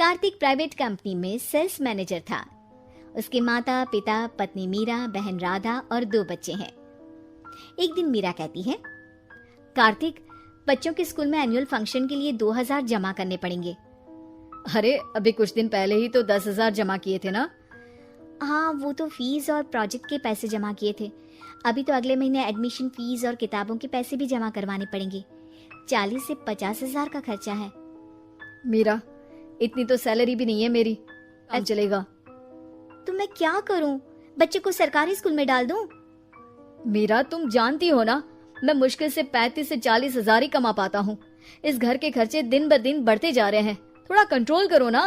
Kartik private company में sales manager था। उसके माता पिता, पत्नी मीरा, बहन राधा और 2 बच्चे हैं। एक दिन मीरा कहती है, कार्तिक, बच्चों के स्कूल में एनुअल फंक्शन के लिए 2000 जमा करने पड़ेंगे। अरे अभी कुछ दिन पहले ही तो 10,000 जमा किए थे ना। हाँ, वो तो फीस और प्रोजेक्ट के पैसे जमा किए थे। अभी तो अगले महीने एडमिशन फीस और किताबों के पैसे भी जमा करवाने पड़ेंगे। 40 से 50,000 का खर्चा है। मीरा, इतनी तो सैलरी भी नहीं है मेरी, अब चलेगा। तो मैं क्या करूं? बच्चे को सरकारी स्कूल में डाल दूं? मीरा, तुम जानती हो ना, मैं मुश्किल से 35 से 40,000 ही कमा पाता हूँ। इस घर के खर्चे दिन ब दिन बढ़ते जा रहे हैं, थोड़ा कंट्रोल करो ना।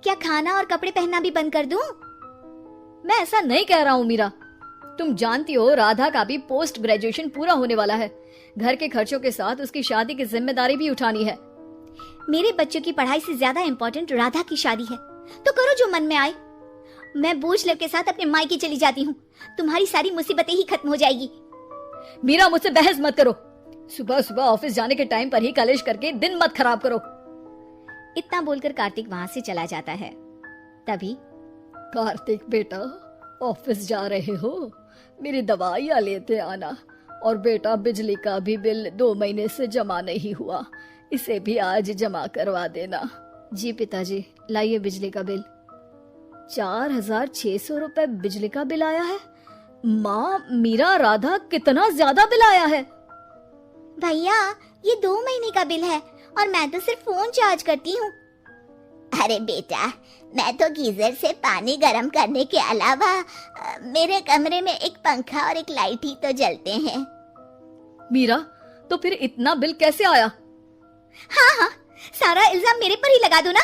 क्या खाना और कपड़े पहनना भी बंद कर दूं? मैं ऐसा नहीं कह रहा हूँ मीरा। तुम जानती हो राधा का भी पोस्ट ग्रेजुएशन पूरा होने वाला है। घर के खर्चों के साथ उसकी शादी की जिम्मेदारी भी उठानी है। मेरे बच्चों की पढ़ाई से ज्यादा इम्पोर्टेंट राधा की शादी है, तो करो जो मन में आए। मैं बोझ लेव के साथ अपने मायके चली जाती हूँ, तुम्हारी सारी मुसीबतें ही खत्म हो जाएगी। मीरा, मुझसे बहस मत करो। सुबह सुबह ऑफिस जाने के टाइम पर ही कलेश करके दिन मत खराब करो। इतना बोलकर कार्तिक वहां से चला जाता है। तभी, कार्तिक बेटा, ऑफिस जा रहे हो? मेरी दवाइयाँ लेते आना। और बेटा, बिजली का भी बिल 2 महीने से जमा नहीं हुआ, इसे भी आज जमा करवा देना। जी पिताजी, लाइए बिजली का बिल। 4,600 रुपए बिजली का बिल आया है। माँ, मीरा, राधा, कितना ज्यादा बिल आया है। भैया, ये 2 महीने का बिल है और मैं तो सिर्फ फोन चार्ज करती हूँ। अरे बेटा, मैं तो गीजर से पानी गर्म करने के अलावा मेरे कमरे में एक पंखा और एक लाइट ही तो जलते हैं। मीरा, तो फिर इतना बिल कैसे आया? हाँ, सारा इल्जाम मेरे पर ही लगा दो ना।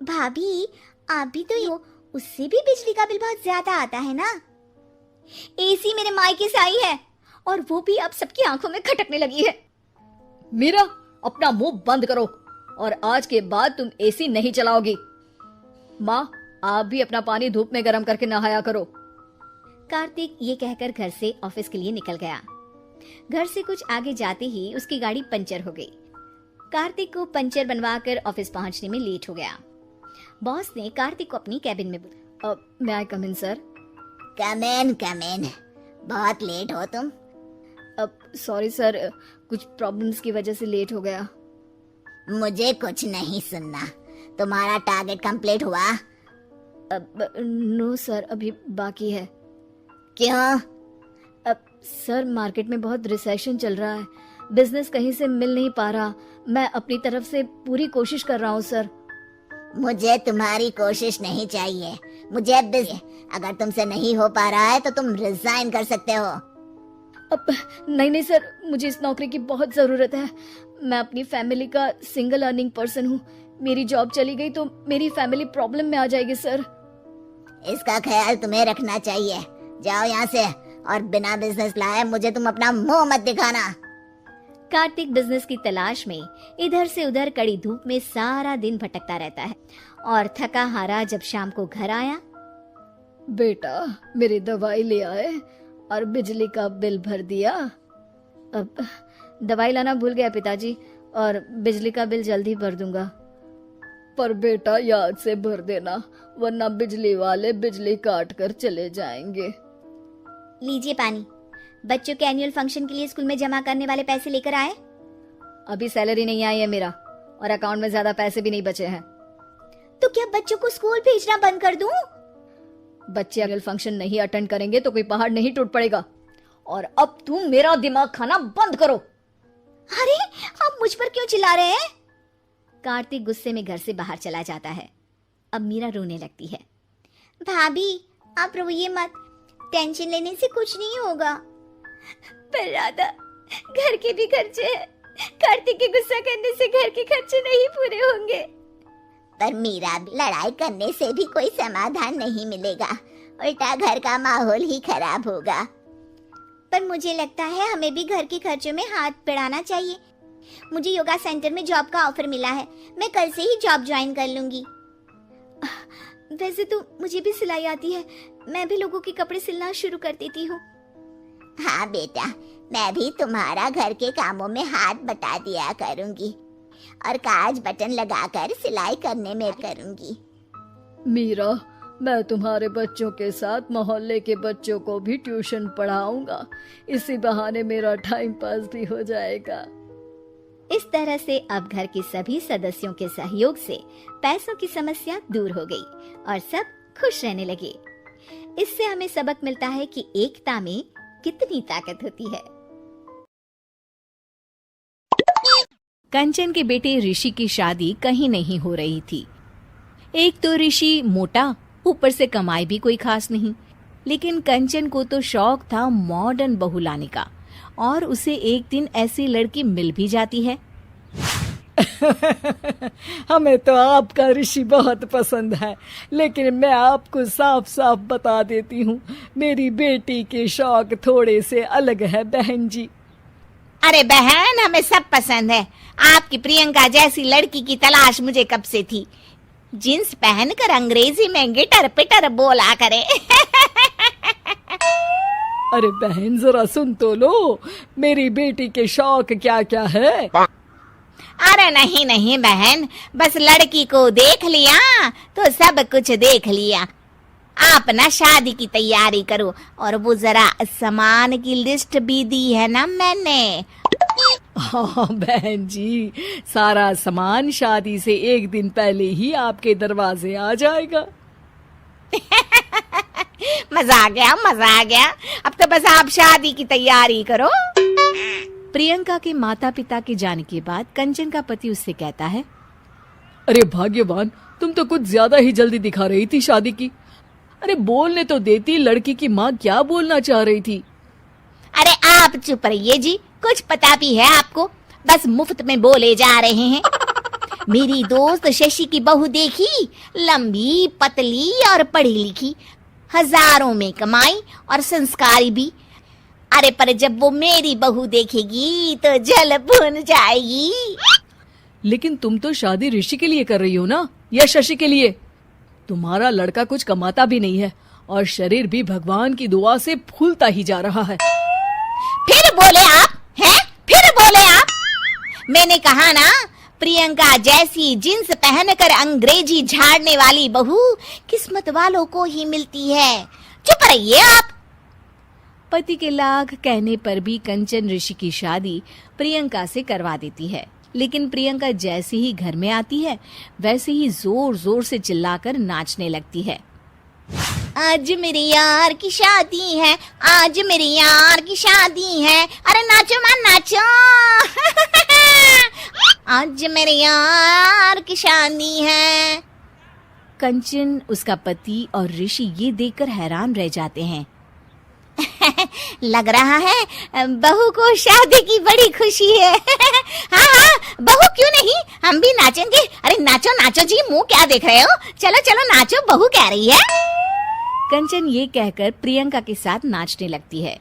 भाभी, आप भी तो हो, उससे भी बिजली का बिल बहुत ज्यादा आता है ना। एसी मेरे मायके से आई है और वो भी अब सबकी आंखों में खटकने लगी है। मीरा, अपना मुंह बंद करो और आज के बाद तुम एसी नहीं चलाओगी। माँ, आप भी अपना पानी धूप में गर्म करके नहाया करो। कार्तिक ये कहकर घर से ऑफिस के लिए निकल गया। घर से कुछ आगे जाते ही उसकी गाड़ी पंचर हो गई। कार्तिक को पंचर बनवाकर ऑफिस पहुंचने में लेट हो गया। बॉस ने कार्तिक को अपनी कैबिन में बुलाया। मैं आई कम इन सर? कम इन। बहुत लेट हो तुम। सॉरी सर, कुछ प्रॉब्लम्स की वजह से लेट हो गया। मुझे कुछ नहीं सुनना। तुम्हारा टारगेट कंप्लीट हुआ? नो सर, अभी बाकी है। क्यों? सर, मार्केट में बहुत रिसेशन चल रहा है, बिजनेस कहीं से मिल नहीं पा रहा। मैं अपनी तरफ से पूरी कोशिश कर रहा हूँ सर। मुझे तुम्हारी कोशिश नहीं चाहिए, मुझे अगर तुमसे नहीं हो पा रहा है तो तुम रिजाइन कर सकते हो। नहीं सर, मुझे इस नौकरी की बहुत जरूरत है। मैं अपनी फैमिली का सिंगल अर्निंग पर्सन हूँ। मेरी जॉब चली गई तो मेरी फैमिली प्रॉब्लम में आ जाएगी सर। इसका ख्याल तुम्हें रखना चाहिए। जाओ यहाँ से, और बिना बिजनेस लाए मुझे तुम अपना मुंह मत दिखाना। कार्तिक बिजनेस की तलाश में इधर से उधर कड़ी धूप में सारा दिन भटकता रहता है और थका हारा जब शाम को घर आया। बेटा, मेरी दवाई ले आए और बिजली का बिल भर दिया? अब दवाई लाना भूल गया पिताजी, और बिजली का बिल जल्दी भर दूंगा। पर बेटा, याद से भर देना, वरना बिजली वाले बिजली काट कर चले जाएंगे। लीजिए पानी। बच्चों के एनुअल फंक्शन के लिए स्कूल में जमा करने वाले पैसे लेकर आए? अभी सैलरी नहीं आई है मेरा, और अकाउंट में ज्यादा पैसे भी नहीं बचे हैं। तो क्या बच्चों को स्कूल भेजना बंद कर दूं? बच्चे एनुअल फंक्शन नहीं अटेंड करेंगे तो कोई पहाड़ नहीं टूट पड़ेगा। और अब तुम मेरा दिमाग खाना बंद करो। अरे, आप मुझ पर क्यों चिल्ला रहे हैं? कार्तिक गुस्से में घर से बाहर चला जाता है। अब मीरा रोने लगती है। भाभी, आप रोइए मत, टेंशन लेने से कुछ नहीं होगा। पर राधा, घर के भी खर्चे हैं। कार्तिक के गुस्सा करने से घर के खर्चे नहीं पूरे होंगे। पर मीरा, लड़ाई करने से भी कोई समाधान नहीं मिलेगा, उल्टा घर का माहौल ही खराब होगा। पर मुझे लगता है हमें भी घर के खर्चों में हाथ बढ़ाना चाहिए। मुझे योगा सेंटर में जॉब का ऑफर मिला है, मैं कल से ही जॉब ज्वाइन कर लूंगी। वैसे तो मुझे भी सिलाई आती है, मैं भी लोगों के कपड़े सिलना शुरू कर देती हूँ। हाँ बेटा, मैं भी तुम्हारा घर के कामों में हाथ बटा दिया करूंगी। और काज बटन लगाकर सिलाई करने में करूंगी। मीरा, मैं तुम्हारे बच्चों के साथ मोहल्ले के बच्चों को भी ट्यूशन पढ़ाऊंगा। इसी बहाने मेरा टाइम पास भी हो जाएगा। इस तरह से अब घर के सभी सदस्यों के सहयोग से पैसों की समस्या दूर हो गई और सब खुश रहने लगे। इससे हमें सबक मिलता है कि एकता में कितनी ताकत होती है। कंचन के बेटे ऋषि की शादी कहीं नहीं हो रही थी। एक तो ऋषि मोटा, ऊपर से कमाई भी कोई खास नहीं। लेकिन कंचन को तो शौक था मॉडर्न बहू लाने का, और उसे एक दिन ऐसी लड़की मिल भी जाती है। हमें तो आपका ऋषि बहुत पसंद है, लेकिन मैं आपको साफ साफ बता देती हूँ, मेरी बेटी के शौक थोड़े से अलग है बहन जी। अरे बहन, हमें सब पसंद है। आपकी प्रियंका जैसी लड़की की तलाश मुझे कब से थी। जींस पहनकर अंग्रेजी में गिटर पिटर बोला करे। अरे बहन, जरा सुन तो लो, मेरी बेटी के शौक क्या क्या है। अरे नहीं नहीं बहन, बस लड़की को देख लिया तो सब कुछ देख लिया। आप ना शादी की तैयारी करो, और वो जरा सामान की लिस्ट भी दी है ना मैंने। हाँ बहन जी, सारा सामान शादी से एक दिन पहले ही आपके दरवाजे आ जाएगा। मजा आ गया, मजा आ गया। अब तो बस आप शादी की तैयारी करो। प्रियंका के माता पिता के जाने के बाद कंचन का पति उससे कहता है, अरे भाग्यवान, तुम तो कुछ ज्यादा ही जल्दी दिखा रही थी शादी की। अरे बोलने तो देती, लड़की की माँ क्या बोलना चाह रही थी। अरे आप चुप रहिए जी, कुछ पता भी है आपको, बस मुफ्त में बोले जा रहे हैं। मेरी दोस्त शशि की बहू देखी, लंबी पतली और पढ़ी लिखी, हजारों में कमाई और संस्कारी भी। अरे पर जब वो मेरी बहू देखेगी तो जल भुन जाएगी। लेकिन तुम तो शादी ऋषि के लिए कर रही हो ना, या शशि के लिए? तुम्हारा लड़का कुछ कमाता भी नहीं है और शरीर भी भगवान की दुआ से फूलता ही जा रहा है। फिर बोले आप हैं? फिर बोले आप? मैंने कहा ना, प्रियंका जैसी जींस पहनकर अंग्रेजी झाड़ने वाली बहू किस्मत वालों को ही मिलती है। चुप रहिए आप। पति के लाख कहने पर भी कंचन ऋषि की शादी प्रियंका से करवा देती है। लेकिन प्रियंका जैसे ही घर में आती है, वैसे ही जोर जोर से चिल्लाकर नाचने लगती है। आज मेरे यार की शादी है, आज मेरे यार की शादी है। अरे नाचो मां नाचो। आज मेरे यार की शादी है। कंचन, उसका पति और ऋषि ये देखकर हैरान रह जाते हैं। लग रहा है बहू को शादी की बड़ी खुशी है। हाँ हाँ, बहू क्यों नहीं, हम भी नाचेंगे। अरे नाचो नाचो जी, मुंह क्या देख रहे हो, चलो चलो नाचो, बहू कह रही है। कंचन ये कहकर प्रियंका के साथ नाचने लगती है।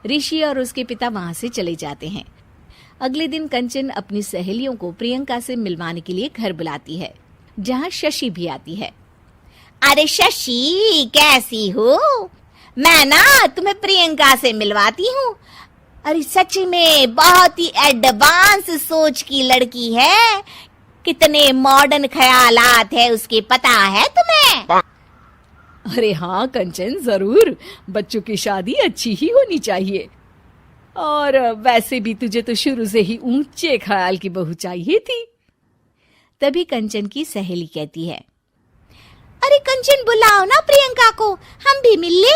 ऋषि और उसके पिता वहां से चले जाते हैं। अगले दिन कंचन अपनी सहेलियों को प्रियंका से मिलवाने के लिए घर बुलाती है, जहाँ शशि भी आती है। अरे शशि, कैसी हो? मैं ना तुम्हें प्रियंका से मिलवाती हूँ। अरे सच में बहुत ही एडवांस सोच की लड़की है। कितने मॉडर्न ख्यालात है उसके, पता है तुम्हें? अरे हाँ कंचन, जरूर। बच्चों की शादी अच्छी ही होनी चाहिए। और वैसे भी तुझे तो शुरू से ही ऊंचे ख्याल की बहू चाहिए थी। तभी कंचन की सहेली कहती है, अरे कंचन, बुलाओ ना प्रियंका को, हम भी मिल ले।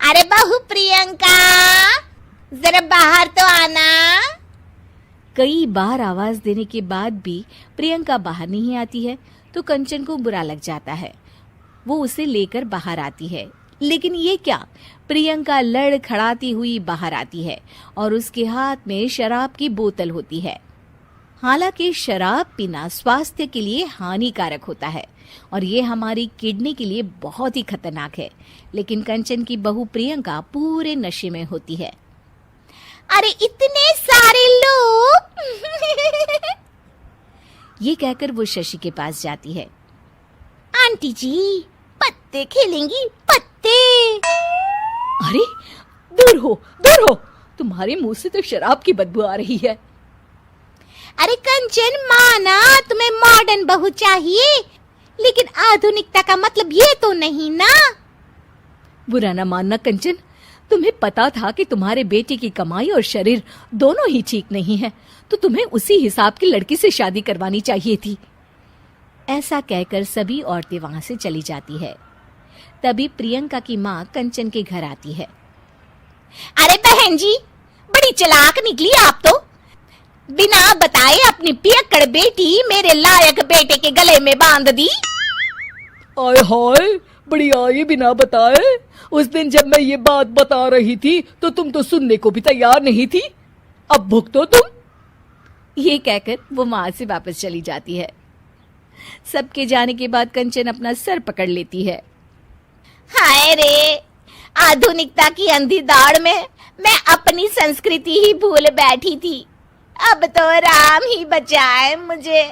अरे बहू प्रियंका, जरा बाहर तो आना। कई बार आवाज देने के बाद भी प्रियंका बाहर नहीं आती है, तो कंचन को बुरा लग जाता है। वो उसे लेकर बाहर आती है, लेकिन ये क्या, प्रियंका लड़खड़ाती हुई बाहर आती है और उसके हाथ में शराब की बोतल होती है। हालांकि शराब पीना स्वास्थ्य के लिए हानिकारक होता है और ये हमारी किडनी के लिए बहुत ही खतरनाक है, लेकिन कंचन की बहू प्रियंका पूरे नशे में होती है। अरे इतने सारे लोग। ये कहकर वो शशि के पास जाती है। आंटी जी, पत्ते खेलेंगी, पत्ते। अरे दूर हो, दूर हो, तुम्हारे मुंह से तो शराब की बदबू आ रही है। अरे कंचन माना, तुम्हें मॉडर्न बहू चाहिए, लेकिन आधुनिकता का मतलब ये तो नहीं ना। बुरा ना मानना कंचन, तुम्हें पता था कि तुम्हारे बेटे की कमाई और शरीर दोनों ही ठीक नहीं है, तो तुम्हें उसी हिसाब की लड़की से शादी करवानी चाहिए थी। ऐसा कहकर सभी औरतें वहां से चली जाती है। तभी प्रियंका की माँ कंचन के घर आती है। अरे बहन जी, बड़ी चालाक निकली आप तो। बिना बताए अपनी पियक्कड़ बेटी मेरे लायक बेटे के गले में बांध दी। आय हाय, बड़ी आई बिना बताए। उस दिन जब मैं ये बात बता रही थी तो तुम तो सुनने को भी तैयार नहीं थी। अब भुगतो तुम। ये कहकर वो वहां से वापस चली जाती है। सबके जाने के बाद कंचन अपना सर पकड़ लेती है। हाय रे, आधुनिकता की अंधी दौड़ में मैं अपनी संस्कृति ही भूल बैठी थी। अब तो राम ही बचाए मुझे।